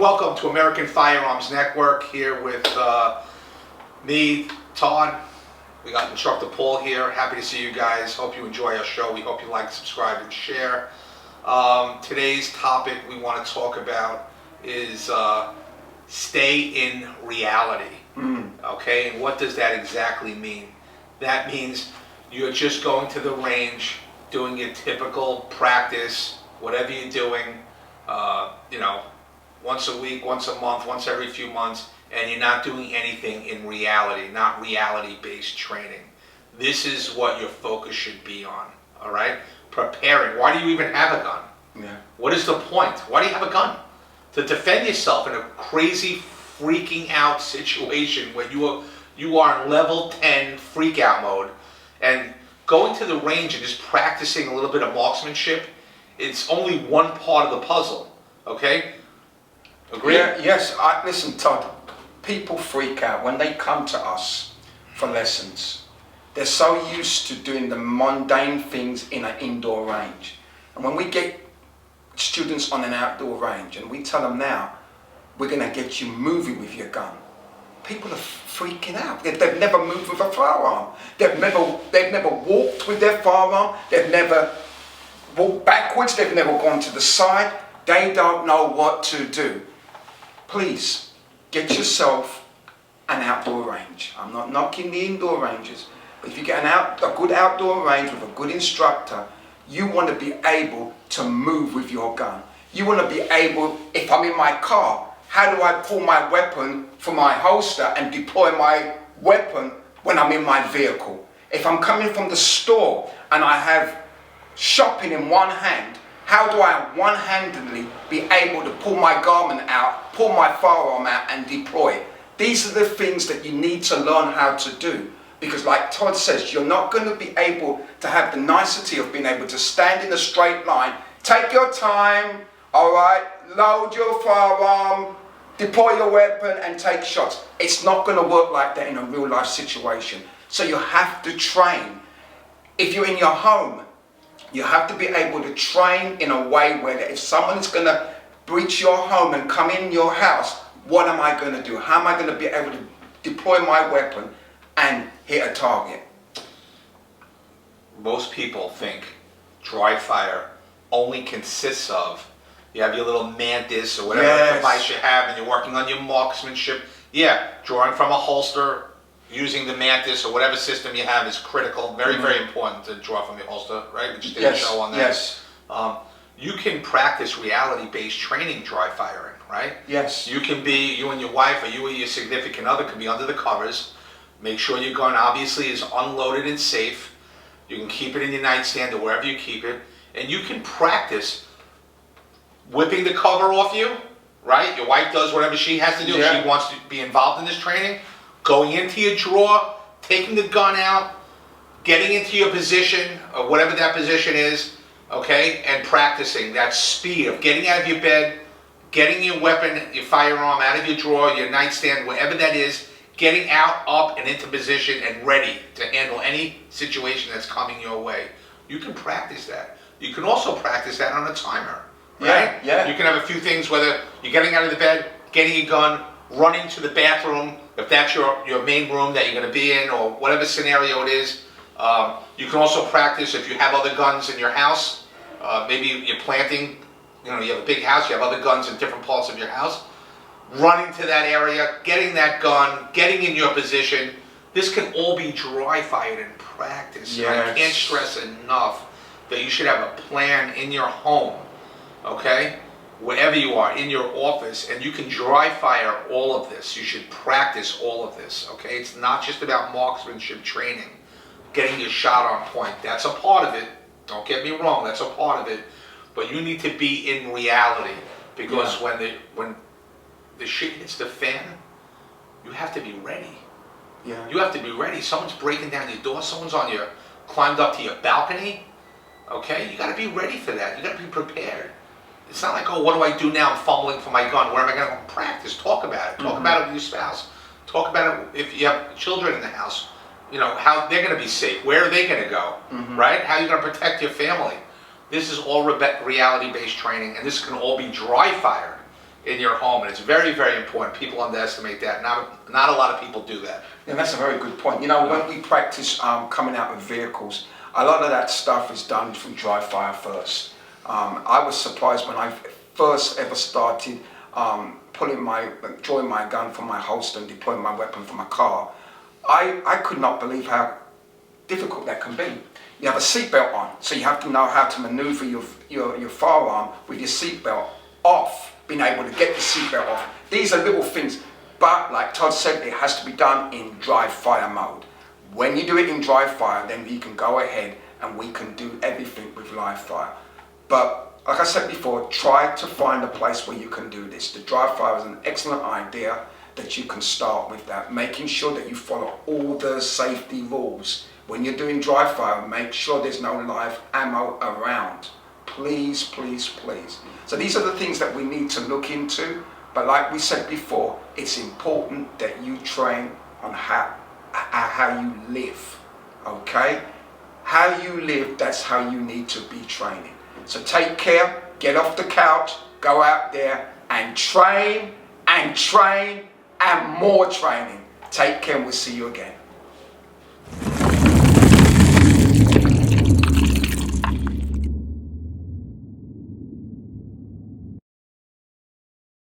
welcome to American Firearms Network. Here with me, Todd. We got Instructor Paul here. Happy to see you guys. Hope you enjoy our show. We hope you like, subscribe, and share. Today's topic we want to talk about is stay in reality. Okay, and what does that exactly mean? That means you're just going to the range, doing your typical practice, whatever you're doing, once a week, once a month, once every few months, and you're not doing anything in reality, not reality-based training. This is what your focus should be on, all right? Preparing. Why do you even have a gun? Yeah. What is the point? Why do you have a gun? To defend yourself in a crazy, freaking out situation where you are in level 10 freak out mode, and going to the range and just practicing a little bit of marksmanship, it's only one part of the puzzle, okay? Agree? Yeah, yes. Listen, Todd, people freak out when they come to us for lessons. They're so used to doing the mundane things in an indoor range. And when we get students on an outdoor range and we tell them now, we're going to get you moving with your gun, people are freaking out. They've never moved with a firearm. They've never walked with their firearm. They've never walked backwards. They've never gone to the side. They don't know what to do. Please, get yourself an outdoor range. I'm not knocking the indoor ranges, but if you get a good outdoor range with a good instructor, you want to be able to move with your gun. You want to be able, if I'm in my car, how do I pull my weapon from my holster and deploy my weapon when I'm in my vehicle? If I'm coming from the store and I have shopping in one hand, how do I one-handedly be able to pull my garment out, pull my firearm out and deploy? These are the things that you need to learn how to do. Because like Todd says, you're not going to be able to have the nicety of being able to stand in a straight line, take your time, all right, load your firearm, deploy your weapon and take shots. It's not going to work like that in a real life situation. So you have to train. If you're in your home, you have to be able to train in a way where if someone is going to breach your home and come in your house, what am I going to do? How am I going to be able to deploy my weapon and hit a target? Most people think dry fire only consists of, you have your little mantis or whatever device you have and you're working on your marksmanship. Yeah, drawing from a holster, using the mantis or whatever system you have is critical. Very, very important to draw from your holster, right? We just did a show on that. Yes. You can practice reality-based training dry firing, right? Yes. You can be, you and your wife or you and your significant other can be under the covers. Make sure your gun obviously is unloaded and safe. You can keep it in your nightstand or wherever you keep it. And you can practice whipping the cover off you, right? Your wife does whatever she has to do. Yeah. She wants to be involved in this training. Going into your drawer, taking the gun out, getting into your position, or whatever that position is, okay? And practicing that speed of getting out of your bed, getting your weapon, your firearm out of your drawer, your nightstand, wherever that is, getting out, up, and into position and ready to handle any situation that's coming your way. You can practice that. You can also practice that on a timer, right? Yeah. You can have a few things, whether you're getting out of the bed, getting your gun, running to the bathroom, if that's your main room that you're going to be in, or whatever scenario it is. You can also practice if you have other guns in your house. Maybe you're planting, you have a big house, you have other guns in different parts of your house. Running to that area, getting that gun, getting in your position. This can all be dry fired in practice. Yes. I can't stress enough that you should have a plan in your home, okay? Wherever you are, in your office, and you can dry fire all of this. You should practice all of this, okay? It's not just about marksmanship training, getting your shot on point. That's a part of it. Don't get me wrong, that's a part of it. But you need to be in reality, because when the shit hits the fan, you have to be ready. Yeah. You have to be ready. Someone's breaking down your door, someone's climbed up to your balcony, okay? You gotta be ready for that. You gotta be prepared. It's not like, oh, what do I do now? I'm fumbling for my gun. Where am I going to go? Practice. Talk about it. Talk about it with your spouse. Talk about it if you have children in the house. How they're going to be safe. Where are they going to go? Right? How are you going to protect your family? This is all reality-based training, and this can all be dry fired in your home, and it's very, very important. People underestimate that. Not a lot of people do that. Yeah, that's a very good point. You know, when we practice coming out with vehicles, a lot of that stuff is done through dry fire first. I was surprised when I first ever started drawing my gun from my holster and deploying my weapon from a car. I could not believe how difficult that can be. You have a seatbelt on, so you have to know how to maneuver your firearm with your seatbelt off, being able to get the seatbelt off. These are little things, but like Todd said, it has to be done in dry fire mode. When you do it in dry fire, then you can go ahead and we can do everything with live fire. But like I said before, try to find a place where you can do this. The dry fire is an excellent idea that you can start with that, making sure that you follow all the safety rules. When you're doing dry fire, make sure there's no live ammo around. Please, please, please. So these are the things that we need to look into. But like we said before, it's important that you train on how you live, okay? How you live, that's how you need to be training. So take care, get off the couch, go out there and train and train and more training. Take care and we'll see you again.